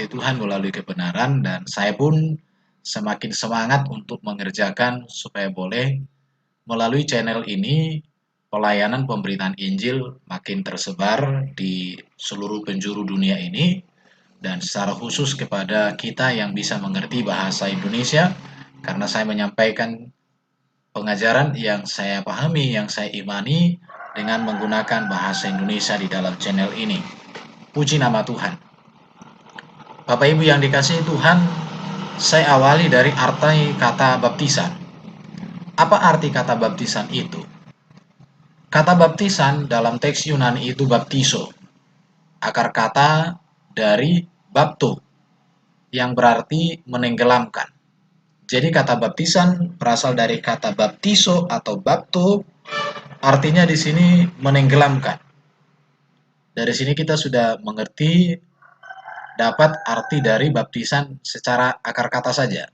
diberkati Tuhan melalui kebenaran, dan saya pun semakin semangat untuk mengerjakan supaya boleh melalui channel ini pelayanan pemberitaan Injil makin tersebar di seluruh penjuru dunia ini, dan secara khusus kepada kita yang bisa mengerti bahasa Indonesia, karena saya menyampaikan pengajaran yang saya pahami, yang saya imani dengan menggunakan bahasa Indonesia di dalam channel ini. Puji nama Tuhan. Bapak Ibu yang dikasihi Tuhan, saya awali dari arti kata baptisan. Apa arti kata baptisan itu? Kata baptisan dalam teks Yunani itu baptizo, akar kata dari bapto, yang berarti menenggelamkan. Jadi kata baptisan berasal dari kata baptizo atau bapto, artinya di sini menenggelamkan. Dari sini kita sudah mengerti dapat arti dari baptisan secara akar kata saja.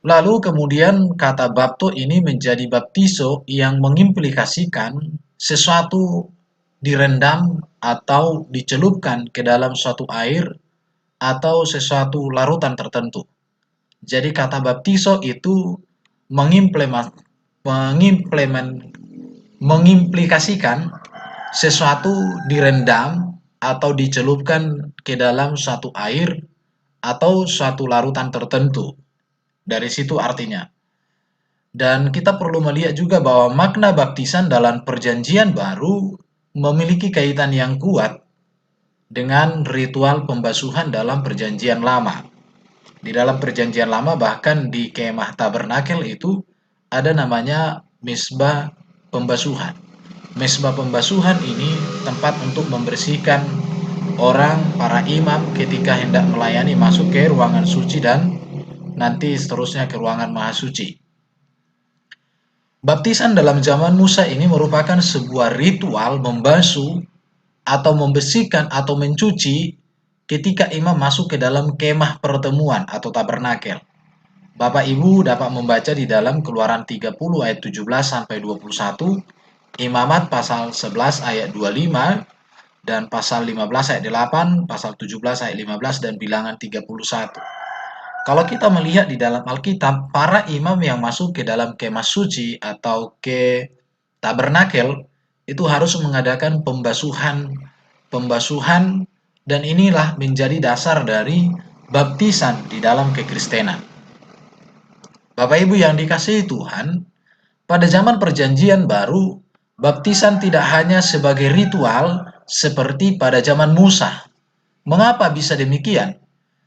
Lalu kemudian kata bapto ini menjadi baptizo yang mengimplikasikan sesuatu direndam atau dicelupkan ke dalam suatu air atau sesuatu larutan tertentu. Jadi kata baptizo itu mengimplikasikan sesuatu direndam atau dicelupkan ke dalam suatu air atau suatu larutan tertentu. Dari situ artinya. Dan kita perlu melihat juga bahwa makna baptisan dalam perjanjian baru memiliki kaitan yang kuat dengan ritual pembasuhan dalam perjanjian lama. Di dalam perjanjian lama, bahkan di kemah tabernakel itu ada namanya mezbah pembasuhan. Mezbah pembasuhan ini tempat untuk membersihkan orang, para imam ketika hendak melayani masuk ke ruangan suci dan nanti seterusnya ke ruangan maha suci. Baptisan dalam zaman Musa ini merupakan sebuah ritual membasuh atau membersihkan atau mencuci ketika imam masuk ke dalam kemah pertemuan atau tabernakel. Bapak Ibu dapat membaca di dalam Keluaran 30 ayat 17 sampai 21, Imamat pasal 11 ayat 25, dan pasal 15 ayat 8, pasal 17 ayat 15, dan Bilangan 31. Kalau kita melihat di dalam Alkitab, para imam yang masuk ke dalam kemah suci atau ke tabernakel itu harus mengadakan pembasuhan, dan inilah menjadi dasar dari baptisan di dalam kekristenan. Bapak Ibu yang dikasihi Tuhan, pada zaman perjanjian baru, baptisan tidak hanya sebagai ritual seperti pada zaman Musa. Mengapa bisa demikian?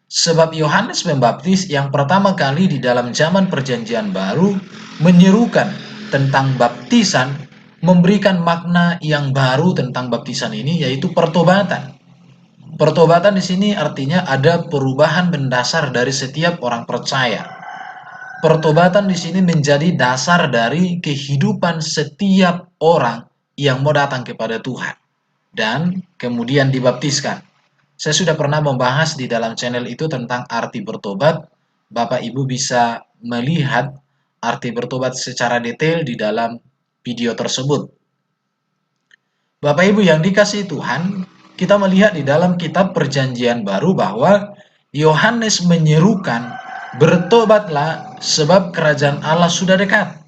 Sebab Yohanes Pembaptis yang pertama kali di dalam zaman perjanjian baru menyerukan tentang baptisan, memberikan makna yang baru tentang baptisan ini, yaitu pertobatan. Pertobatan di sini artinya ada perubahan mendasar dari setiap orang percaya. Pertobatan di sini menjadi dasar dari kehidupan setiap orang yang mau datang kepada Tuhan dan kemudian dibaptiskan. Saya sudah pernah membahas di dalam channel itu tentang arti bertobat. Bapak Ibu bisa melihat arti bertobat secara detail di dalam video tersebut. Bapak Ibu yang dikasihi Tuhan, kita melihat di dalam kitab perjanjian baru bahwa Yohanes menyerukan, bertobatlah sebab kerajaan Allah sudah dekat.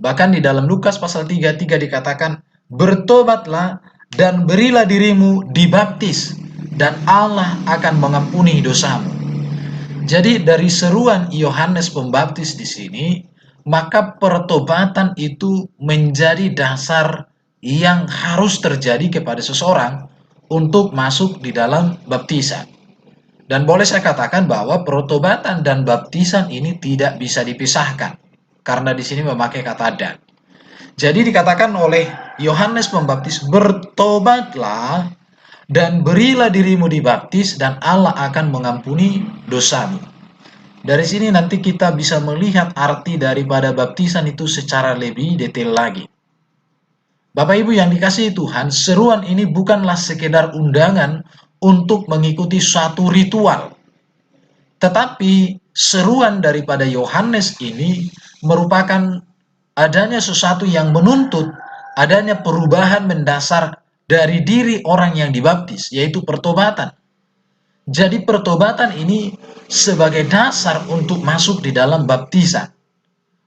Bahkan di dalam Lukas pasal 33 dikatakan, bertobatlah dan berilah dirimu dibaptis, dan Allah akan mengampuni dosamu. Jadi dari seruan Yohanes Pembaptis di sini, maka pertobatan itu menjadi dasar yang harus terjadi kepada seseorang untuk masuk di dalam baptisan. Dan boleh saya katakan bahwa pertobatan dan baptisan ini tidak bisa dipisahkan, karena di sini memakai kata dan. Jadi dikatakan oleh Yohanes Pembaptis, bertobatlah dan berilah dirimu dibaptis, dan Allah akan mengampuni dosamu. Dari sini nanti kita bisa melihat arti daripada baptisan itu secara lebih detail lagi. Bapak Ibu yang dikasihi Tuhan, seruan ini bukanlah sekedar undangan untuk mengikuti suatu ritual. Tetapi seruan daripada Yohanes ini merupakan adanya sesuatu yang menuntut adanya perubahan mendasar dari diri orang yang dibaptis, yaitu pertobatan. Jadi pertobatan ini sebagai dasar untuk masuk di dalam baptisan.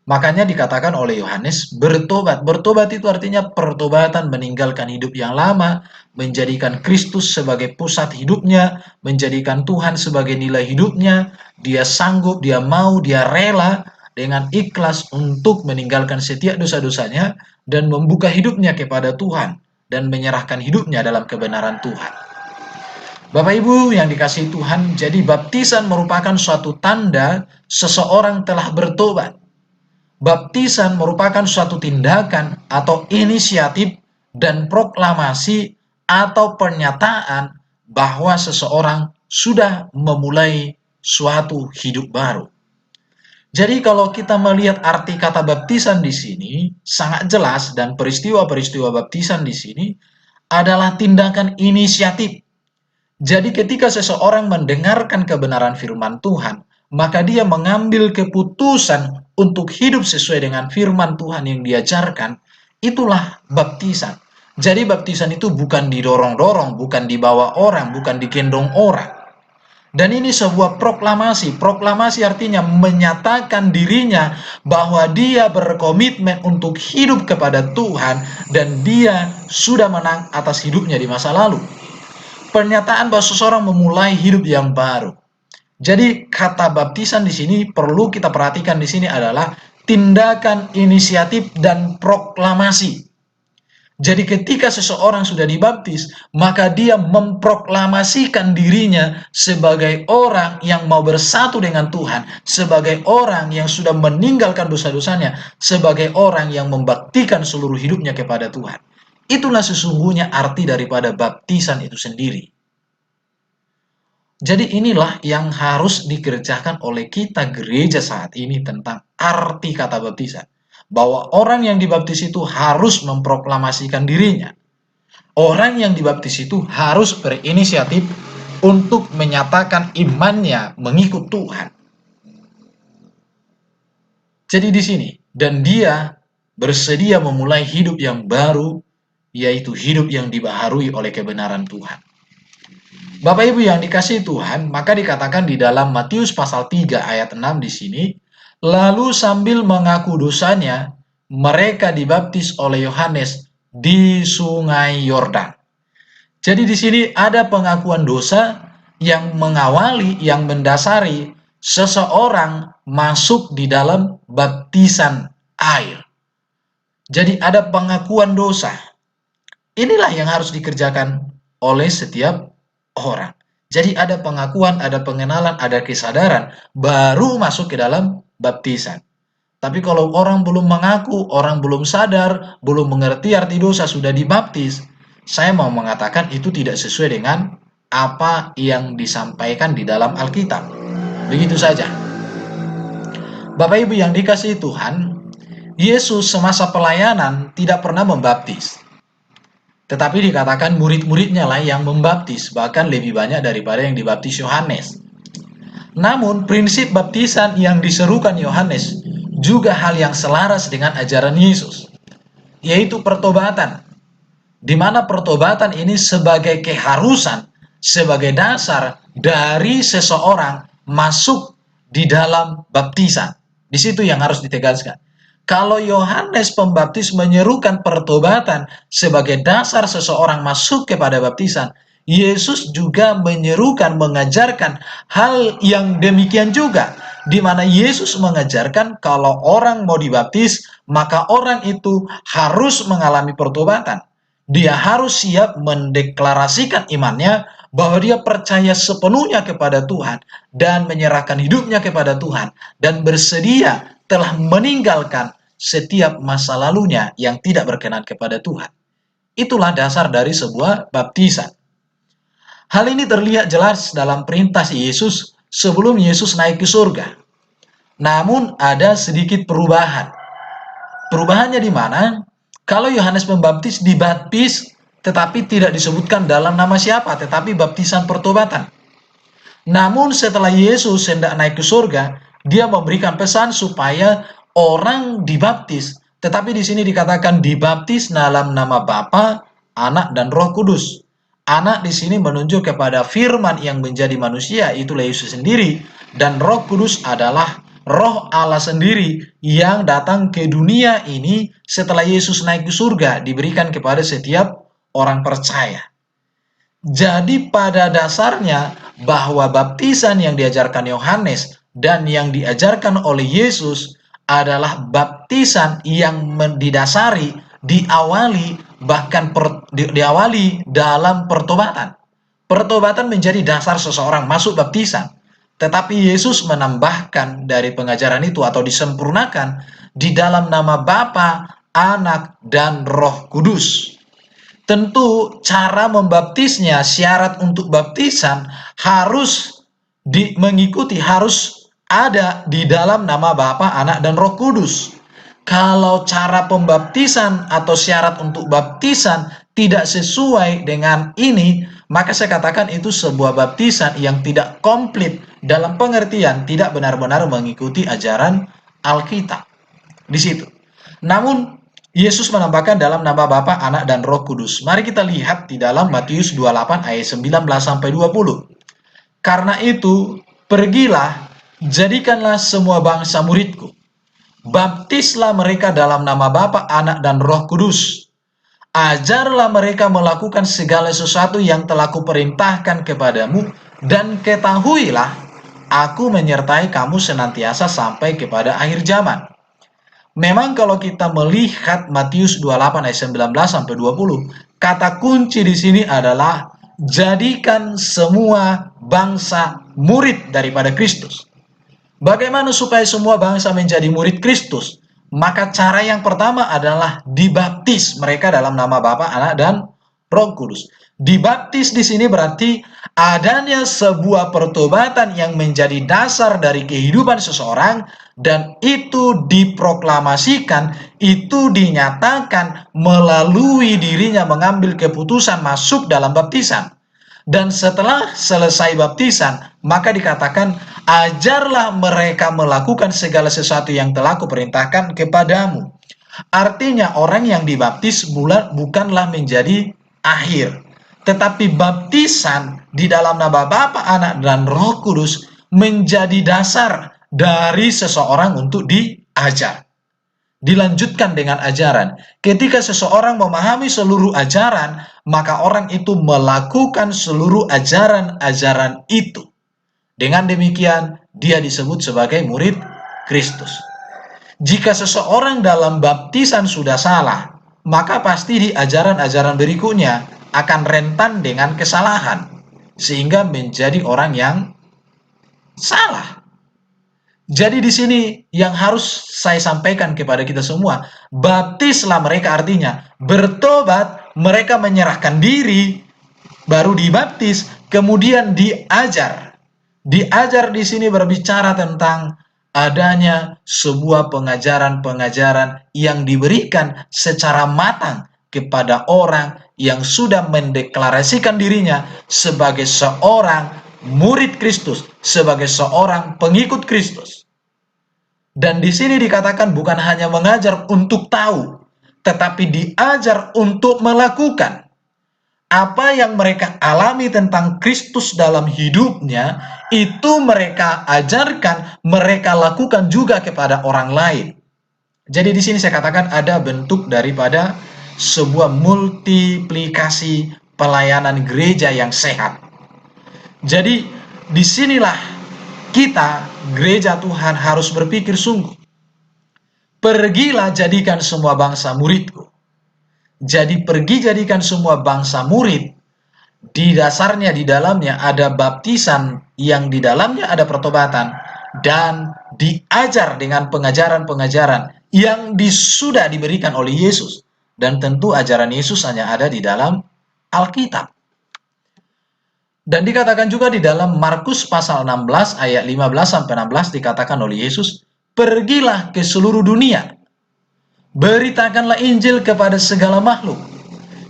Makanya dikatakan oleh Yohanes, bertobat. Bertobat itu artinya pertobatan, meninggalkan hidup yang lama, menjadikan Kristus sebagai pusat hidupnya, menjadikan Tuhan sebagai nilai hidupnya. Dia sanggup, dia mau, dia rela dengan ikhlas untuk meninggalkan setiap dosa-dosanya dan membuka hidupnya kepada Tuhan dan menyerahkan hidupnya dalam kebenaran Tuhan. Bapak Ibu yang dikasihi Tuhan, jadi baptisan merupakan suatu tanda seseorang telah bertobat. Baptisan merupakan suatu tindakan atau inisiatif dan proklamasi atau pernyataan bahwa seseorang sudah memulai suatu hidup baru. Jadi kalau kita melihat arti kata baptisan di sini sangat jelas, dan peristiwa-peristiwa baptisan di sini adalah tindakan inisiatif. Jadi ketika seseorang mendengarkan kebenaran firman Tuhan, maka dia mengambil keputusan untuk hidup sesuai dengan firman Tuhan yang diajarkan. Itulah baptisan. Jadi baptisan itu bukan didorong-dorong, bukan dibawa orang, bukan digendong orang. Dan ini sebuah proklamasi. Proklamasi artinya menyatakan dirinya bahwa dia berkomitmen untuk hidup kepada Tuhan dan dia sudah menang atas hidupnya di masa lalu. Pernyataan bahwa seseorang memulai hidup yang baru. Jadi kata baptisan di sini perlu kita perhatikan di sini adalah tindakan inisiatif dan proklamasi. Jadi ketika seseorang sudah dibaptis, maka dia memproklamasikan dirinya sebagai orang yang mau bersatu dengan Tuhan, sebagai orang yang sudah meninggalkan dosa-dosanya, sebagai orang yang membaktikan seluruh hidupnya kepada Tuhan. Itulah sesungguhnya arti daripada baptisan itu sendiri. Jadi inilah yang harus dikerjakan oleh kita gereja saat ini tentang arti kata baptisan. Bahwa orang yang dibaptis itu harus memproklamasikan dirinya. Orang yang dibaptis itu harus berinisiatif untuk menyatakan imannya mengikut Tuhan. Jadi di sini, dan dia bersedia memulai hidup yang baru, yaitu hidup yang dibaharui oleh kebenaran Tuhan. Bapak Ibu yang dikasihi Tuhan, maka dikatakan di dalam Matius pasal 3 ayat 6 di sini, lalu sambil mengaku dosanya, mereka dibaptis oleh Yohanes di Sungai Yordan. Jadi di sini ada pengakuan dosa yang mengawali, yang mendasari seseorang masuk di dalam baptisan air. Jadi ada pengakuan dosa. Inilah yang harus dikerjakan oleh setiap orang. Jadi ada pengakuan, ada pengenalan, ada kesadaran, baru masuk ke dalam baptisan. Tapi kalau orang belum mengaku, orang belum sadar, belum mengerti arti dosa, sudah dibaptis, saya mau mengatakan itu tidak sesuai dengan apa yang disampaikan di dalam Alkitab. Begitu saja. Bapak Ibu yang dikasihi Tuhan, Yesus semasa pelayanan tidak pernah membaptis. Tetapi dikatakan murid-muridnya lah yang membaptis, bahkan lebih banyak daripada yang dibaptis Yohanes. Namun prinsip baptisan yang diserukan Yohanes juga hal yang selaras dengan ajaran Yesus, yaitu pertobatan. Di mana pertobatan ini sebagai keharusan, sebagai dasar dari seseorang masuk di dalam baptisan. Di situ yang harus ditegaskan. Kalau Yohanes Pembaptis menyerukan pertobatan sebagai dasar seseorang masuk kepada baptisan, Yesus juga menyerukan, mengajarkan hal yang demikian juga, di mana Yesus mengajarkan kalau orang mau dibaptis, maka orang itu harus mengalami pertobatan. Dia harus siap mendeklarasikan imannya bahwa dia percaya sepenuhnya kepada Tuhan dan menyerahkan hidupnya kepada Tuhan dan bersedia telah meninggalkan setiap masa lalunya yang tidak berkenan kepada Tuhan. Itulah dasar dari sebuah baptisan. Hal ini terlihat jelas dalam perintah Yesus sebelum Yesus naik ke surga. Namun ada sedikit perubahan. Perubahannya di mana? Kalau Yohanes Pembaptis dibaptis tetapi tidak disebutkan dalam nama siapa, tetapi baptisan pertobatan. Namun setelah Yesus hendak naik ke surga, dia memberikan pesan supaya orang dibaptis, tetapi di sini dikatakan dibaptis dalam nama Bapa, Anak, dan Roh Kudus. Anak di sini menunjuk kepada firman yang menjadi manusia, itulah Yesus sendiri, dan Roh Kudus adalah Roh Allah sendiri yang datang ke dunia ini setelah Yesus naik ke surga, diberikan kepada setiap orang percaya. Jadi pada dasarnya bahwa baptisan yang diajarkan Yohanes dan yang diajarkan oleh Yesus adalah baptisan yang didasari, diawali dalam pertobatan. Pertobatan menjadi dasar seseorang masuk baptisan. Tetapi Yesus menambahkan dari pengajaran itu atau disempurnakan di dalam nama Bapa, Anak, dan Roh Kudus. Tentu cara membaptisnya, syarat untuk baptisan harus mengikuti, harus ada di dalam nama Bapa, Anak, dan Roh Kudus. Kalau cara pembaptisan atau syarat untuk baptisan tidak sesuai dengan ini, maka saya katakan itu sebuah baptisan yang tidak komplit dalam pengertian tidak benar-benar mengikuti ajaran Alkitab. Di situ. Namun Yesus menambahkan dalam nama Bapa, Anak, dan Roh Kudus. Mari kita lihat di dalam Matius 28 ayat 19-20. Karena itu, pergilah, jadikanlah semua bangsa muridku. Baptislah mereka dalam nama Bapa, Anak, dan Roh Kudus. Ajarlah mereka melakukan segala sesuatu yang telah kuperintahkan kepadamu, dan ketahuilah, aku menyertai kamu senantiasa sampai kepada akhir zaman. Memang kalau kita melihat Matius 28 ayat 19-20, kata kunci di sini adalah jadikan semua bangsa murid daripada Kristus. Bagaimana supaya semua bangsa menjadi murid Kristus? Maka cara yang pertama adalah dibaptis mereka dalam nama Bapa, Anak, dan Roh Kudus. Dibaptis di sini berarti adanya sebuah pertobatan yang menjadi dasar dari kehidupan seseorang, dan itu diproklamasikan, itu dinyatakan melalui dirinya mengambil keputusan masuk dalam baptisan. Dan setelah selesai baptisan, maka dikatakan, ajarlah mereka melakukan segala sesuatu yang telah kuperintahkan kepadamu. Artinya orang yang dibaptis bukanlah menjadi akhir, tetapi baptisan di dalam nama Bapa, Anak, dan Roh Kudus menjadi dasar dari seseorang untuk diajar. Dilanjutkan dengan ajaran. Ketika seseorang memahami seluruh ajaran, maka orang itu melakukan seluruh ajaran-ajaran itu. Dengan demikian, dia disebut sebagai murid Kristus. Jika seseorang dalam baptisan sudah salah, maka pasti di ajaran-ajaran berikutnya akan rentan dengan kesalahan, sehingga menjadi orang yang salah. Jadi di sini yang harus saya sampaikan kepada kita semua, baptislah mereka artinya bertobat, mereka menyerahkan diri, baru dibaptis, kemudian diajar. Diajar di sini berbicara tentang adanya sebuah pengajaran-pengajaran yang diberikan secara matang kepada orang yang sudah mendeklarasikan dirinya sebagai seorang murid Kristus, sebagai seorang pengikut Kristus. Dan di sini dikatakan bukan hanya mengajar untuk tahu, tetapi diajar untuk melakukan. Apa yang mereka alami tentang Kristus dalam hidupnya, itu mereka ajarkan, mereka lakukan juga kepada orang lain. Jadi di sini saya katakan ada bentuk daripada sebuah multiplikasi pelayanan gereja yang sehat. Jadi disinilah kita, gereja Tuhan, harus berpikir sungguh. Pergilah jadikan semua bangsa muridku. Jadi pergi jadikan semua bangsa murid, di dasarnya di dalamnya ada baptisan yang di dalamnya ada pertobatan, dan diajar dengan pengajaran-pengajaran yang sudah diberikan oleh Yesus. Dan tentu ajaran Yesus hanya ada di dalam Alkitab. Dan dikatakan juga di dalam Markus pasal 16 ayat 15-16 dikatakan oleh Yesus, pergilah ke seluruh dunia, beritakanlah Injil kepada segala makhluk.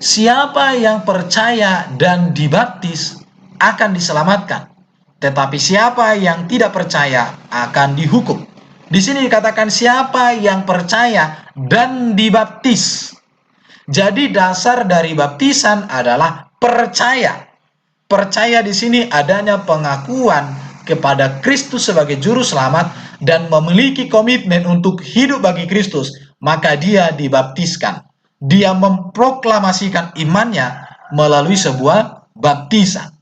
Siapa yang percaya dan dibaptis akan diselamatkan, tetapi siapa yang tidak percaya akan dihukum. Di sini dikatakan siapa yang percaya dan dibaptis. Jadi dasar dari baptisan adalah percaya. Percaya di sini adanya pengakuan kepada Kristus sebagai juru selamat dan memiliki komitmen untuk hidup bagi Kristus, maka dia dibaptiskan. Dia memproklamasikan imannya melalui sebuah baptisan.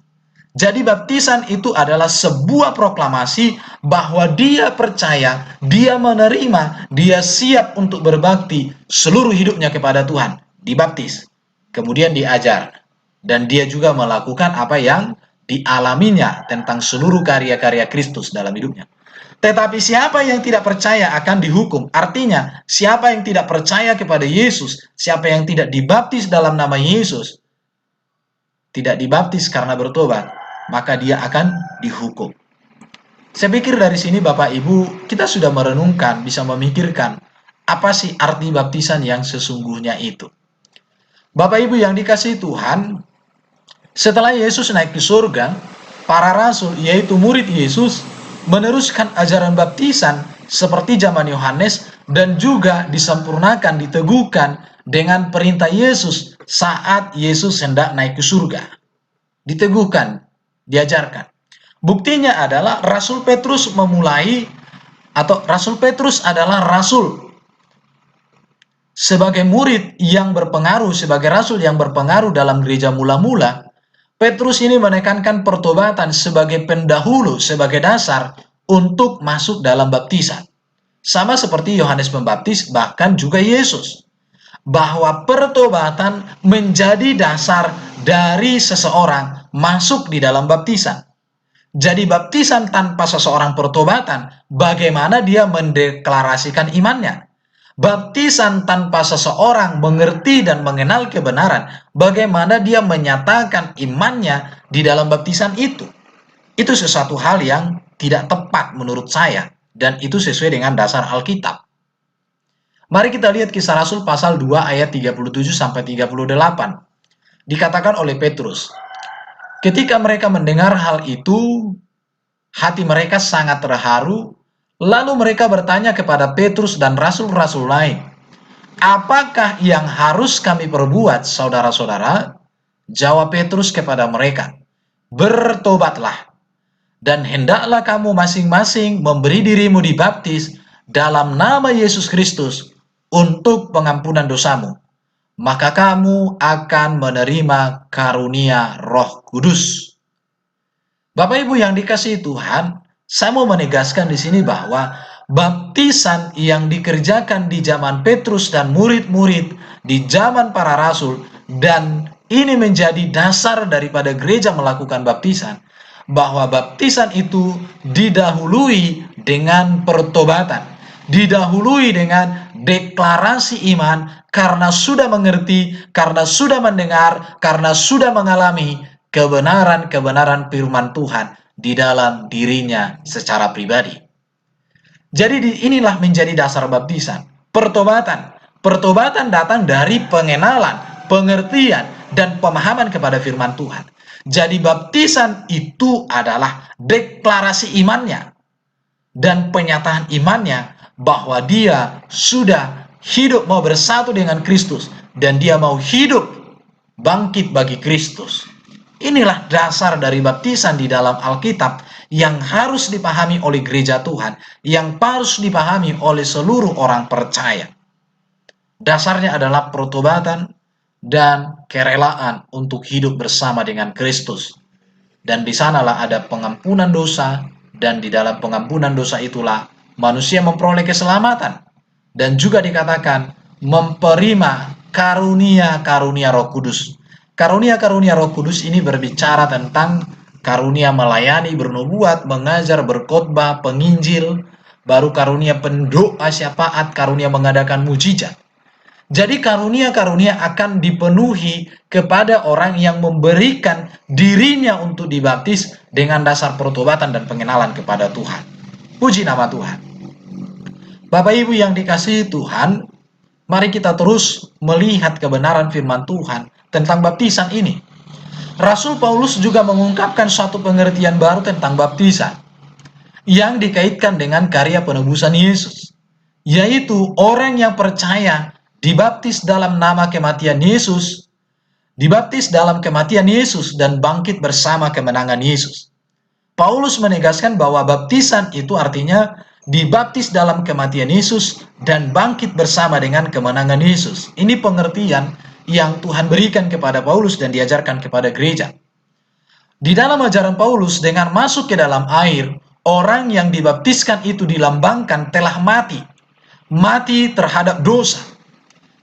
Jadi baptisan itu adalah sebuah proklamasi bahwa dia percaya, dia menerima, dia siap untuk berbakti seluruh hidupnya kepada Tuhan. Dibaptis, kemudian diajar, dan dia juga melakukan apa yang dialaminya tentang seluruh karya-karya Kristus dalam hidupnya. Tetapi siapa yang tidak percaya akan dihukum. Artinya, siapa yang tidak percaya kepada Yesus, siapa yang tidak dibaptis dalam nama Yesus, tidak dibaptis karena bertobat, maka dia akan dihukum. Saya pikir dari sini Bapak Ibu, kita sudah merenungkan, bisa memikirkan apa sih arti baptisan yang sesungguhnya itu. Bapak Ibu yang dikasihi Tuhan, setelah Yesus naik ke surga, para rasul yaitu murid Yesus meneruskan ajaran baptisan seperti zaman Yohanes dan juga disempurnakan, diteguhkan dengan perintah Yesus saat Yesus hendak naik ke surga. Diteguhkan, diajarkan. Buktinya adalah Rasul Petrus memulai, atau Rasul Petrus adalah rasul sebagai murid yang berpengaruh, sebagai rasul yang berpengaruh dalam gereja mula-mula. Petrus ini menekankan pertobatan sebagai pendahulu, sebagai dasar untuk masuk dalam baptisan. Sama seperti Yohanes Pembaptis, bahkan juga Yesus. Bahwa pertobatan menjadi dasar dari seseorang masuk di dalam baptisan. Jadi baptisan tanpa seseorang pertobatan, bagaimana dia mendeklarasikan imannya? Baptisan tanpa seseorang mengerti dan mengenal kebenaran, bagaimana dia menyatakan imannya di dalam baptisan itu? Itu sesuatu hal yang tidak tepat menurut saya, dan itu sesuai dengan dasar Alkitab. Mari kita lihat Kisah Rasul pasal 2 ayat 37-38. Dikatakan oleh Petrus, ketika mereka mendengar hal itu, hati mereka sangat terharu. Lalu mereka bertanya kepada Petrus dan rasul-rasul lain, apakah yang harus kami perbuat, saudara-saudara? Jawab Petrus kepada mereka, bertobatlah, dan hendaklah kamu masing-masing memberi dirimu dibaptis dalam nama Yesus Kristus untuk pengampunan dosamu. Maka kamu akan menerima karunia Roh Kudus. Bapak Ibu yang dikasihi Tuhan, saya mau menegaskan di sini bahwa baptisan yang dikerjakan di zaman Petrus dan murid-murid di zaman para rasul, dan ini menjadi dasar daripada gereja melakukan baptisan, bahwa baptisan itu didahului dengan pertobatan, didahului dengan deklarasi iman, karena sudah mengerti, karena sudah mendengar, karena sudah mengalami kebenaran-kebenaran firman Tuhan di dalam dirinya secara pribadi. Jadi inilah menjadi dasar baptisan. Pertobatan. Pertobatan datang dari pengenalan, pengertian, dan pemahaman kepada firman Tuhan. Jadi baptisan itu adalah deklarasi imannya dan penyataan imannya bahwa dia sudah hidup mau bersatu dengan Kristus dan dia mau hidup bangkit bagi Kristus. Inilah dasar dari baptisan di dalam Alkitab yang harus dipahami oleh gereja Tuhan, yang harus dipahami oleh seluruh orang percaya. Dasarnya adalah pertobatan dan kerelaan untuk hidup bersama dengan Kristus. Dan di sanalah ada pengampunan dosa, dan di dalam pengampunan dosa itulah manusia memperoleh keselamatan. Dan juga dikatakan memperima karunia-karunia Roh Kudus. Karunia-karunia Roh Kudus ini berbicara tentang karunia melayani, bernubuat, mengajar, berkhotbah, penginjil, baru karunia pendoa syafaat, karunia mengadakan mujizat. Jadi karunia-karunia akan dipenuhi kepada orang yang memberikan dirinya untuk dibaptis dengan dasar pertobatan dan pengenalan kepada Tuhan. Puji nama Tuhan. Bapak Ibu yang dikasihi Tuhan, mari kita terus melihat kebenaran firman Tuhan tentang baptisan ini. Rasul Paulus juga mengungkapkan suatu pengertian baru tentang baptisan yang dikaitkan dengan karya penebusan Yesus, yaitu orang yang percaya dibaptis dalam nama kematian Yesus, dibaptis dalam kematian Yesus dan bangkit bersama kemenangan Yesus. Paulus menegaskan bahwa baptisan itu artinya dibaptis dalam kematian Yesus dan bangkit bersama dengan kemenangan Yesus. Ini pengertian yang Tuhan berikan kepada Paulus dan diajarkan kepada gereja. Di dalam ajaran Paulus, dengan masuk ke dalam air, orang yang dibaptiskan itu dilambangkan telah mati. Mati terhadap dosa.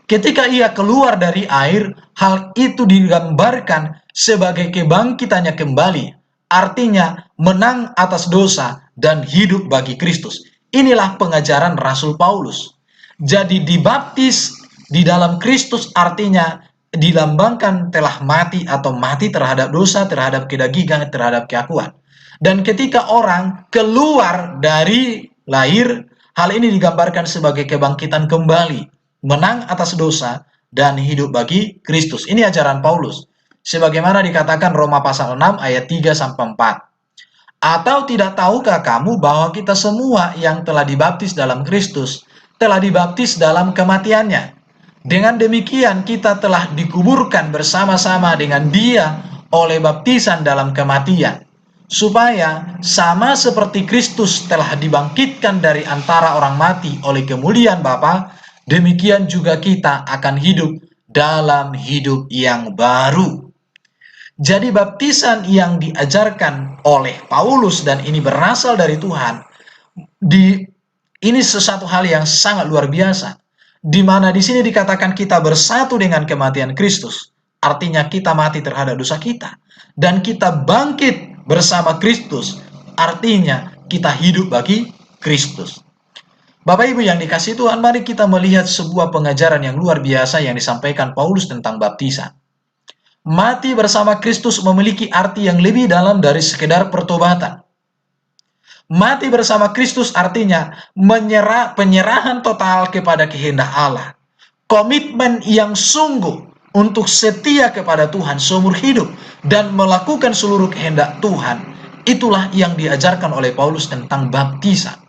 Ketika ia keluar dari air, hal itu digambarkan sebagai kebangkitannya kembali. Artinya menang atas dosa dan hidup bagi Kristus. Inilah pengajaran Rasul Paulus. Jadi dibaptis di dalam Kristus artinya dilambangkan telah mati atau mati terhadap dosa, terhadap kedagingan, terhadap keakuan. Dan ketika orang keluar dari lahir, hal ini digambarkan sebagai kebangkitan kembali, menang atas dosa, dan hidup bagi Kristus. Ini ajaran Paulus. Sebagaimana dikatakan Roma pasal 6 ayat 3-4. Atau tidak tahukah kamu bahwa kita semua yang telah dibaptis dalam Kristus, telah dibaptis dalam kematiannya? Dengan demikian kita telah dikuburkan bersama-sama dengan Dia oleh baptisan dalam kematian, supaya sama seperti Kristus telah dibangkitkan dari antara orang mati oleh kemuliaan Bapa, demikian juga kita akan hidup dalam hidup yang baru. Jadi baptisan yang diajarkan oleh Paulus dan ini berasal dari Tuhan, ini sesuatu hal yang sangat luar biasa. Di mana di sini dikatakan kita bersatu dengan kematian Kristus, artinya kita mati terhadap dosa kita, dan kita bangkit bersama Kristus, artinya kita hidup bagi Kristus. Bapak Ibu yang dikasihi Tuhan, mari kita melihat sebuah pengajaran yang luar biasa yang disampaikan Paulus tentang baptisan. Mati bersama Kristus memiliki arti yang lebih dalam dari sekedar pertobatan. Mati bersama Kristus artinya penyerahan total kepada kehendak Allah. Komitmen yang sungguh untuk setia kepada Tuhan seumur hidup dan melakukan seluruh kehendak Tuhan. Itulah yang diajarkan oleh Paulus tentang baptisan.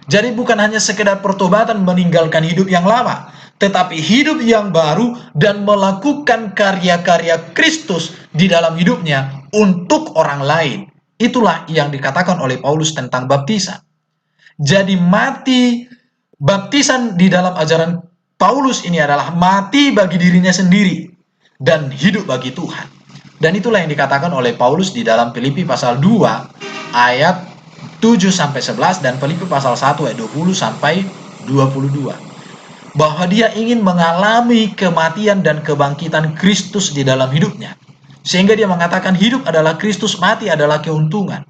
Jadi bukan hanya sekedar pertobatan meninggalkan hidup yang lama, tetapi hidup yang baru dan melakukan karya-karya Kristus di dalam hidupnya untuk orang lain. Itulah yang dikatakan oleh Paulus tentang baptisan. Jadi mati, baptisan di dalam ajaran Paulus ini adalah mati bagi dirinya sendiri dan hidup bagi Tuhan. Dan itulah yang dikatakan oleh Paulus di dalam Filipi pasal 2 ayat 7-11 dan Filipi pasal 1 ayat 20-22. Bahwa dia ingin mengalami kematian dan kebangkitan Kristus di dalam hidupnya. Sehingga dia mengatakan hidup adalah Kristus, mati adalah keuntungan.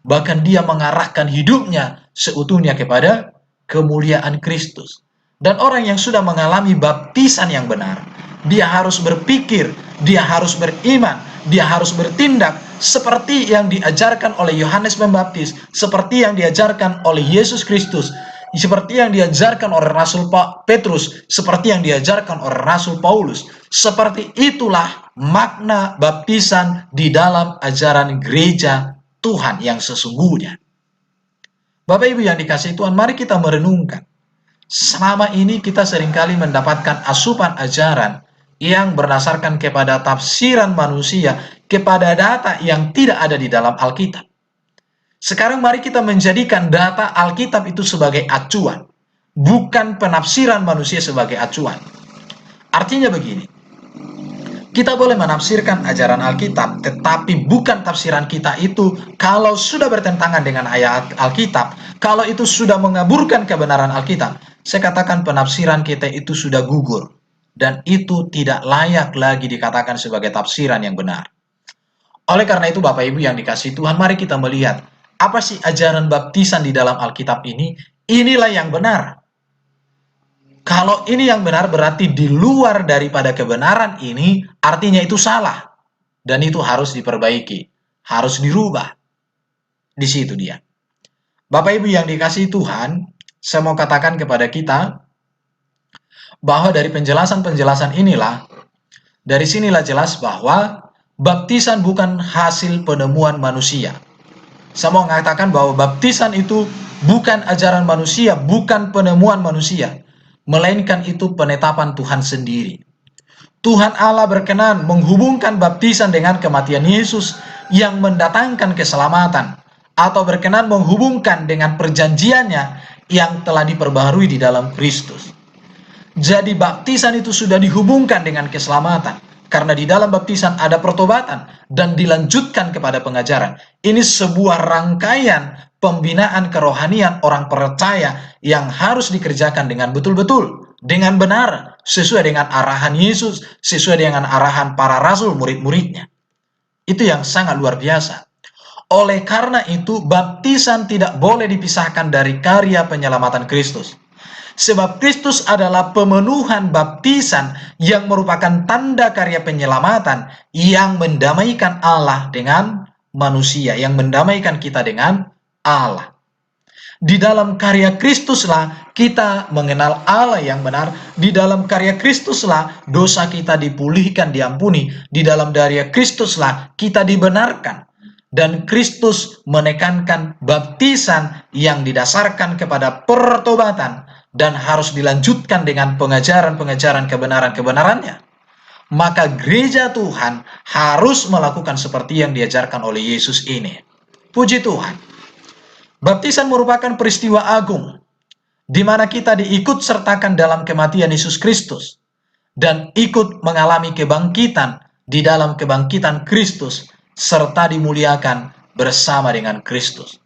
Bahkan dia mengarahkan hidupnya seutuhnya kepada kemuliaan Kristus. Dan orang yang sudah mengalami baptisan yang benar, dia harus berpikir, dia harus beriman, dia harus bertindak seperti yang diajarkan oleh Yohanes Pembaptis, seperti yang diajarkan oleh Yesus Kristus, seperti yang diajarkan oleh Rasul Petrus, seperti yang diajarkan oleh Rasul Paulus. Seperti itulah makna baptisan di dalam ajaran gereja Tuhan yang sesungguhnya. Bapak Ibu yang dikasihi Tuhan, mari kita merenungkan. Selama ini kita seringkali mendapatkan asupan ajaran yang berdasarkan kepada tafsiran manusia, kepada data yang tidak ada di dalam Alkitab. Sekarang mari kita menjadikan data Alkitab itu sebagai acuan, bukan penafsiran manusia sebagai acuan. Artinya begini, kita boleh menafsirkan ajaran Alkitab, tetapi bukan tafsiran kita itu kalau sudah bertentangan dengan ayat Alkitab, kalau itu sudah mengaburkan kebenaran Alkitab, saya katakan penafsiran kita itu sudah gugur, dan itu tidak layak lagi dikatakan sebagai tafsiran yang benar. Oleh karena itu Bapak Ibu yang dikasihi Tuhan, mari kita melihat apa sih ajaran baptisan di dalam Alkitab ini? Inilah yang benar. Kalau ini yang benar berarti di luar daripada kebenaran ini artinya itu salah. Dan itu harus diperbaiki, harus dirubah. Di situ dia. Bapak Ibu yang dikasihi Tuhan, saya mau katakan kepada kita bahwa dari penjelasan-penjelasan inilah, dari sinilah jelas bahwa baptisan bukan hasil penemuan manusia. Saya mau mengatakan bahwa baptisan itu bukan ajaran manusia, bukan penemuan manusia. melainkan itu penetapan Tuhan sendiri. Tuhan Allah berkenan menghubungkan baptisan dengan kematian Yesus yang mendatangkan keselamatan, atau berkenan menghubungkan dengan perjanjiannya yang telah diperbaharui di dalam Kristus. Jadi baptisan itu sudah dihubungkan dengan keselamatan, karena di dalam baptisan ada pertobatan dan dilanjutkan kepada pengajaran. Ini sebuah rangkaian pembinaan kerohanian orang percaya yang harus dikerjakan dengan betul-betul, dengan benar, sesuai dengan arahan Yesus, sesuai dengan arahan para rasul murid-muridnya. Itu yang sangat luar biasa. Oleh karena itu, baptisan tidak boleh dipisahkan dari karya penyelamatan Kristus. Sebab Kristus adalah pemenuhan baptisan yang merupakan tanda karya penyelamatan yang mendamaikan Allah dengan manusia, yang mendamaikan kita dengan Allah. Di dalam karya Kristuslah kita mengenal Allah yang benar. Di dalam karya Kristuslah dosa kita dipulihkan, diampuni. Di dalam karya Kristuslah kita dibenarkan. Dan Kristus menekankan baptisan yang didasarkan kepada pertobatan dan harus dilanjutkan dengan pengajaran-pengajaran kebenaran-kebenarannya. Maka gereja Tuhan harus melakukan seperti yang diajarkan oleh Yesus ini. Puji Tuhan. Baptisan merupakan peristiwa agung di mana kita diikut sertakan dalam kematian Yesus Kristus dan ikut mengalami kebangkitan di dalam kebangkitan Kristus serta dimuliakan bersama dengan Kristus.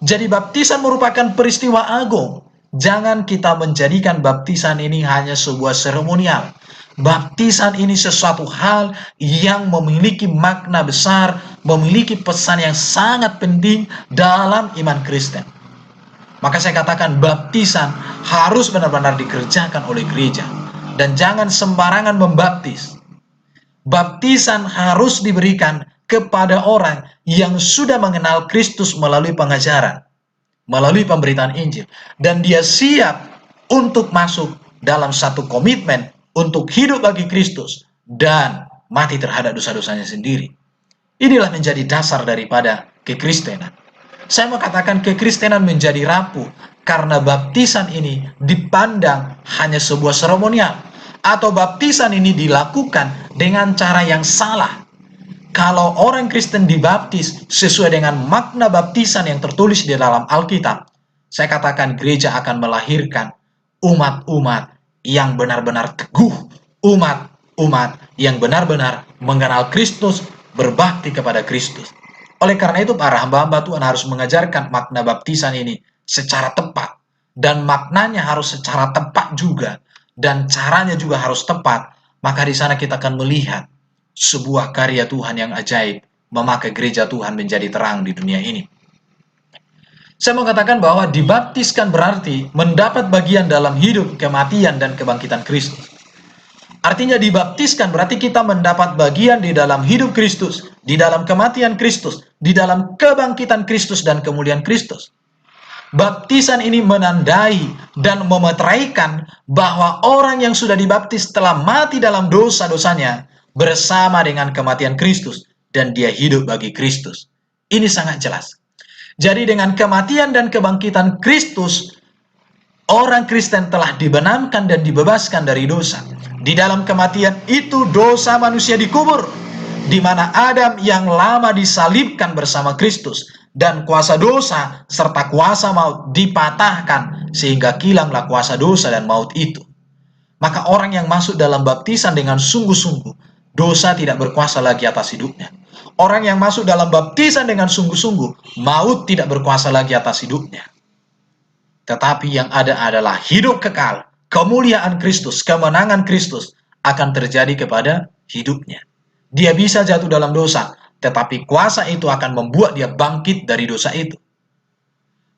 Jadi baptisan merupakan peristiwa agung. Jangan kita menjadikan baptisan ini hanya sebuah seremonial. Baptisan ini sesuatu hal yang memiliki makna besar, memiliki pesan yang sangat penting dalam iman Kristen. Maka saya katakan baptisan harus benar-benar dikerjakan oleh gereja. Dan jangan sembarangan membaptis. Baptisan harus diberikan kepada orang yang sudah mengenal Kristus melalui pengajaran, melalui pemberitaan Injil, dan dia siap untuk masuk dalam satu komitmen untuk hidup bagi Kristus dan mati terhadap dosa-dosanya sendiri. Inilah menjadi dasar daripada kekristenan. Saya mau katakan kekristenan menjadi rapuh karena baptisan ini dipandang hanya sebuah seremonial, atau baptisan ini dilakukan dengan cara yang salah. Kalau orang Kristen dibaptis sesuai dengan makna baptisan yang tertulis di dalam Alkitab, saya katakan gereja akan melahirkan umat-umat yang benar-benar teguh, umat-umat yang benar-benar mengenal Kristus, berbakti kepada Kristus. Oleh karena itu, para hamba-hamba Tuhan harus mengajarkan makna baptisan ini secara tepat, dan maknanya harus secara tepat juga, dan caranya juga harus tepat. Maka di sana kita akan melihat sebuah karya Tuhan yang ajaib, memakai gereja Tuhan menjadi terang di dunia ini. Saya mau katakan bahwa dibaptiskan berarti mendapat bagian dalam hidup, kematian, dan kebangkitan Kristus. Artinya dibaptiskan berarti kita mendapat bagian di dalam hidup Kristus, di dalam kematian Kristus, di dalam kebangkitan Kristus dan kemuliaan Kristus. Baptisan ini menandai dan memeteraikan bahwa orang yang sudah dibaptis telah mati dalam dosa-dosanya bersama dengan kematian Kristus, dan dia hidup bagi Kristus. Ini sangat jelas. Jadi dengan kematian dan kebangkitan Kristus, orang Kristen telah dibenamkan dan dibebaskan dari dosa. Di dalam kematian itu dosa manusia dikubur, di mana Adam yang lama disalibkan bersama Kristus, dan kuasa dosa serta kuasa maut dipatahkan sehingga hilanglah kuasa dosa dan maut itu. Maka orang yang masuk dalam baptisan dengan sungguh-sungguh, dosa tidak berkuasa lagi atas hidupnya. Orang yang masuk dalam baptisan dengan sungguh-sungguh, maut tidak berkuasa lagi atas hidupnya. Tetapi yang ada adalah hidup kekal, kemuliaan Kristus, kemenangan Kristus akan terjadi kepada hidupnya. Dia bisa jatuh dalam dosa, tetapi kuasa itu akan membuat dia bangkit dari dosa itu.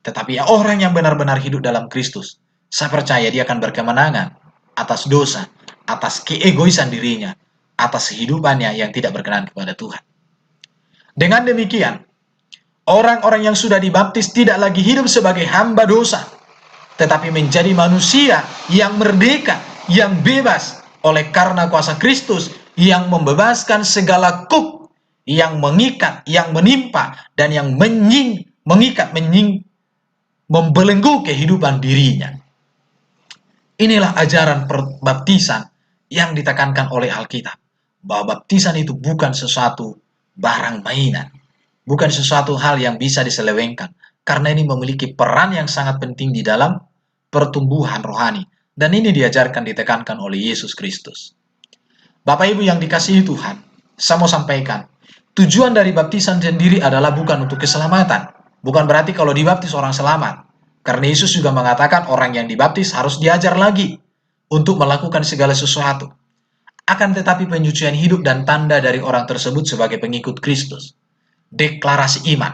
Tetapi orang yang benar-benar hidup dalam Kristus, saya percaya dia akan berkemenangan atas dosa, atas keegoisan dirinya, atas kehidupannya yang tidak berkenan kepada Tuhan. Dengan demikian, orang-orang yang sudah dibaptis tidak lagi hidup sebagai hamba dosa, tetapi menjadi manusia yang merdeka, yang bebas oleh karena kuasa Kristus yang membebaskan segala kuk yang mengikat, yang menimpa, dan yang membelenggu kehidupan dirinya. Inilah ajaran baptisan yang ditekankan oleh Alkitab. Bahwa baptisan itu bukan sesuatu barang mainan. Bukan sesuatu hal yang bisa diselewengkan. Karena ini memiliki peran yang sangat penting di dalam pertumbuhan rohani. Dan ini diajarkan, ditekankan oleh Yesus Kristus. Bapak Ibu yang dikasihi Tuhan, saya mau sampaikan, tujuan dari baptisan sendiri adalah bukan untuk keselamatan. Bukan berarti kalau dibaptis orang selamat. Karena Yesus juga mengatakan orang yang dibaptis harus diajar lagi untuk melakukan segala sesuatu. Akan tetapi penyucian hidup dan tanda dari orang tersebut sebagai pengikut Kristus. Deklarasi iman.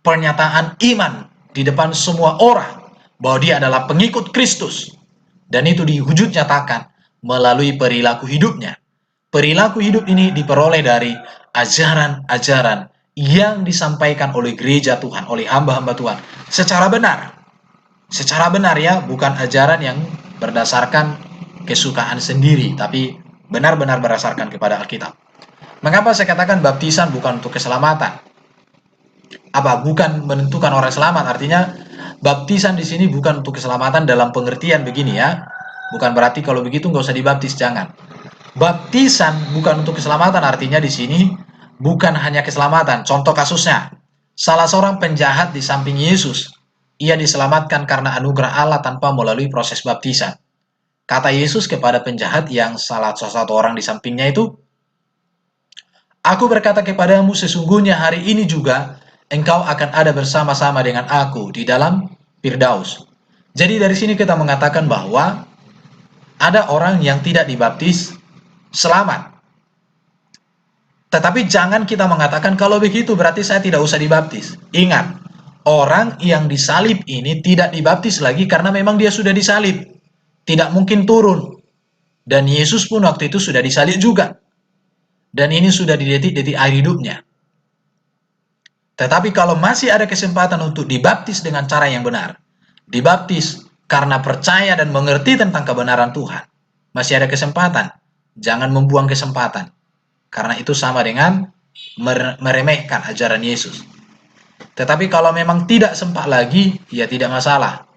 Pernyataan iman di depan semua orang bahwa dia adalah pengikut Kristus. Dan itu diwujud nyatakan melalui perilaku hidupnya. Perilaku hidup ini diperoleh dari ajaran-ajaran yang disampaikan oleh gereja Tuhan, oleh hamba-hamba Tuhan secara benar. Secara benar ya, bukan ajaran yang berdasarkan kesukaan sendiri, tapi benar-benar berdasarkan kepada Alkitab. Mengapa saya katakan baptisan bukan untuk keselamatan? Bukan menentukan orang selamat, artinya baptisan di sini bukan untuk keselamatan dalam pengertian begini ya. Bukan berarti kalau begitu nggak usah dibaptis, jangan. Baptisan bukan untuk keselamatan, artinya di sini bukan hanya keselamatan. Contoh kasusnya, salah seorang penjahat di samping Yesus, ia diselamatkan karena anugerah Allah tanpa melalui proses baptisan. Kata Yesus kepada penjahat yang salah satu orang di sampingnya itu, "Aku berkata kepadamu, sesungguhnya hari ini juga engkau akan ada bersama-sama dengan aku di dalam Firdaus." Jadi dari sini kita mengatakan bahwa ada orang yang tidak dibaptis selamat. Tetapi jangan kita mengatakan kalau begitu berarti saya tidak usah dibaptis. Ingat, orang yang disalib ini tidak dibaptis lagi karena memang dia sudah disalib. Tidak mungkin turun. Dan Yesus pun waktu itu sudah disalib juga. Dan ini sudah di detik-detik akhir hidupnya. Tetapi kalau masih ada kesempatan untuk dibaptis dengan cara yang benar, dibaptis karena percaya dan mengerti tentang kebenaran Tuhan, masih ada kesempatan. Jangan membuang kesempatan. Karena itu sama dengan meremehkan ajaran Yesus. Tetapi kalau memang tidak sempat lagi, ya tidak masalah.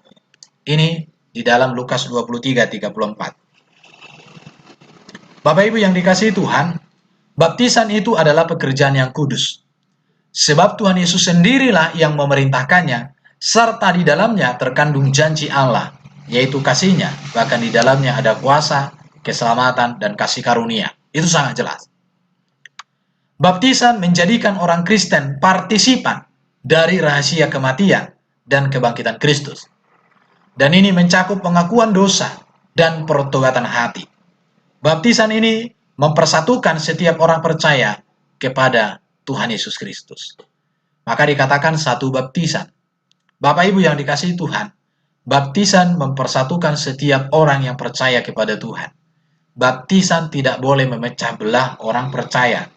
Ini di dalam Lukas 23:34. Bapak Ibu yang dikasihi Tuhan, baptisan itu adalah pekerjaan yang kudus. Sebab Tuhan Yesus sendirilah yang memerintahkannya, serta di dalamnya terkandung janji Allah, yaitu kasih-Nya. Bahkan di dalamnya ada kuasa, keselamatan, dan kasih karunia. Itu sangat jelas. Baptisan menjadikan orang Kristen partisipan dari rahasia kematian dan kebangkitan Kristus. Dan ini mencakup pengakuan dosa dan pertobatan hati. Baptisan ini mempersatukan setiap orang percaya kepada Tuhan Yesus Kristus. Maka dikatakan satu baptisan. Bapak Ibu yang dikasihi Tuhan, baptisan mempersatukan setiap orang yang percaya kepada Tuhan. Baptisan tidak boleh memecah belah orang percaya.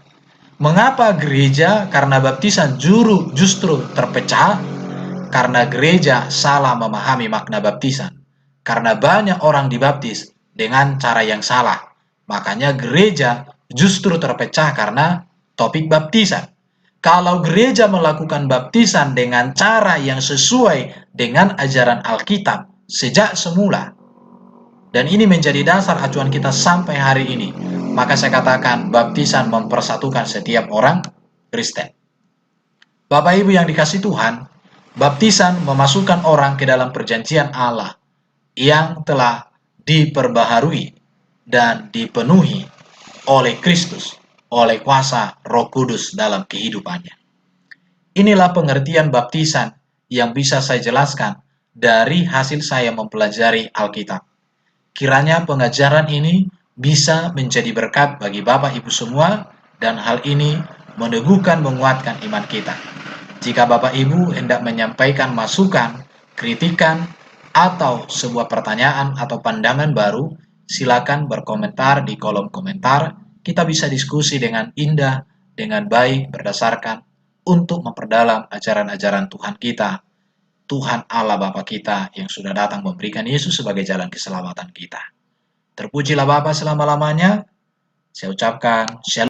Mengapa gereja karena baptisan justru terpecah? Karena gereja salah memahami makna baptisan. Karena banyak orang dibaptis dengan cara yang salah. Makanya gereja justru terpecah karena topik baptisan. Kalau gereja melakukan baptisan dengan cara yang sesuai dengan ajaran Alkitab sejak semula, dan ini menjadi dasar acuan kita sampai hari ini, maka saya katakan baptisan mempersatukan setiap orang Kristen. Bapak Ibu yang dikasihi Tuhan, baptisan memasukkan orang ke dalam perjanjian Allah yang telah diperbaharui dan dipenuhi oleh Kristus, oleh kuasa Roh Kudus dalam kehidupannya. Inilah pengertian baptisan yang bisa saya jelaskan dari hasil saya mempelajari Alkitab. Kiranya pengajaran ini bisa menjadi berkat bagi Bapak Ibu semua, dan hal ini meneguhkan, menguatkan iman kita. Jika Bapak Ibu hendak menyampaikan masukan, kritikan, atau sebuah pertanyaan atau pandangan baru, silakan berkomentar di kolom komentar. Kita bisa diskusi dengan indah, dengan baik, berdasarkan untuk memperdalam ajaran-ajaran Tuhan kita, Tuhan Allah Bapa kita yang sudah datang memberikan Yesus sebagai jalan keselamatan kita. Terpujilah Bapa selama-lamanya. Saya ucapkan shalom.